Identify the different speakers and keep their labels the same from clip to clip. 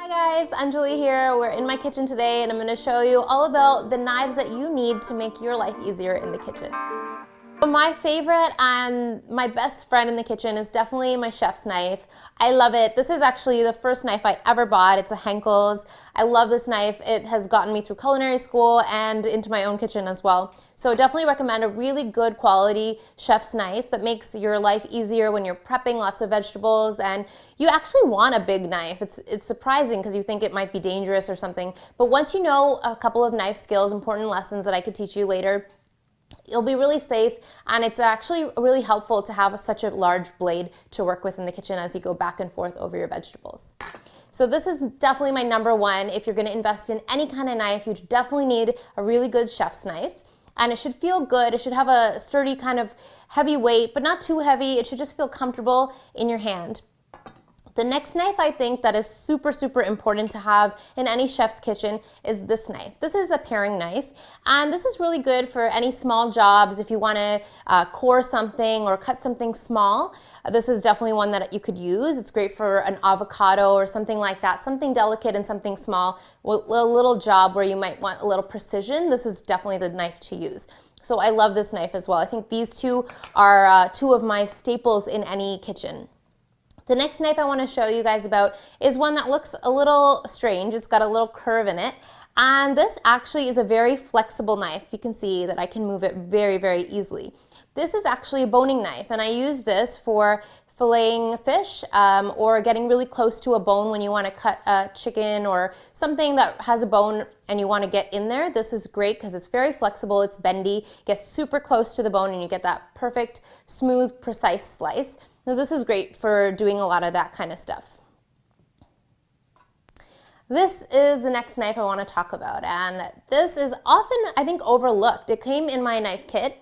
Speaker 1: Hi guys, Angelie here. We're in my kitchen today and I'm going to show you all about the knives that you need to make your life easier in the kitchen. My favorite and my best friend in the kitchen is definitely my chef's knife. I love it. This is actually the first knife I ever bought. It's a Henkel's. I love this knife. It has gotten me through culinary school and into my own kitchen as well. So definitely recommend a really good quality chef's knife that makes your life easier when you're prepping lots of vegetables and you actually want a big knife. It's surprising because you think it might be dangerous or something, but once you know a couple of knife skills, important lessons that I could teach you later, you'll be really safe, and it's actually really helpful to have such a large blade to work with in the kitchen as you go back and forth over your vegetables. So this is definitely my number one. If you're going to invest in any kind of knife, you definitely need a really good chef's knife. And it should feel good. It should have a sturdy kind of heavy weight, but not too heavy. It should just feel comfortable in your hand. The next knife I think that is super important to have in any chef's kitchen is this knife. This is a paring knife, and this is really good for any small jobs. If you want to core something or cut something small, this is definitely one that you could use. It's great for an avocado or something like that, something delicate and something small, a little job where you might want a little precision. This is definitely the knife to use. So I love this knife as well. I think these two are two of my staples in any kitchen. The next knife I want to show you guys about is one that looks a little strange. It's got a little curve in it. And this actually is a very flexible knife. You can see that I can move it very easily. This is actually a boning knife, and I use this for filleting fish or getting really close to a bone when you want to cut a chicken or something that has a bone and you want to get in there. This is great because it's very flexible, it's bendy, gets super close to the bone, and you get that perfect, smooth, precise slice. Now this is great for doing a lot of that kind of stuff. This is the next knife I want to talk about, and this is often, I think, overlooked. It came in my knife kit.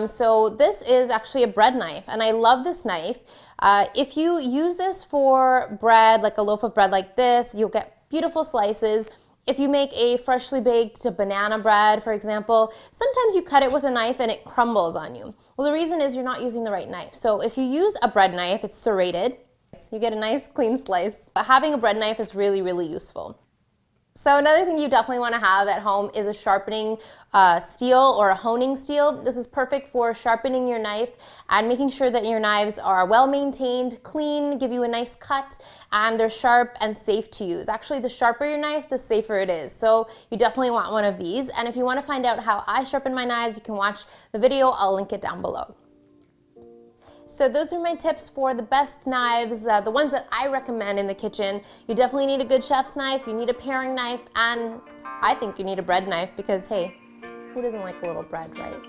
Speaker 1: So this is actually a bread knife, and I love this knife. If you use this for bread, like a loaf of bread like this, you'll get beautiful slices. If you make a freshly baked banana bread, for example, sometimes you cut it with a knife and it crumbles on you. Well, the reason is you're not using the right knife. So if you use a bread knife, it's serrated, you get a nice clean slice. But having a bread knife is really useful. So another thing you definitely want to have at home is a sharpening steel or a honing steel. This is perfect for sharpening your knife and making sure that your knives are well maintained, clean, give you a nice cut, and they're sharp and safe to use. Actually, the sharper your knife, the safer it is. So you definitely want one of these. And if you want to find out how I sharpen my knives, you can watch the video. I'll link it down below. So those are my tips for the best knives, the ones that I recommend in the kitchen. You definitely need a good chef's knife, you need a paring knife, and I think you need a bread knife because, hey, who doesn't like a little bread, right?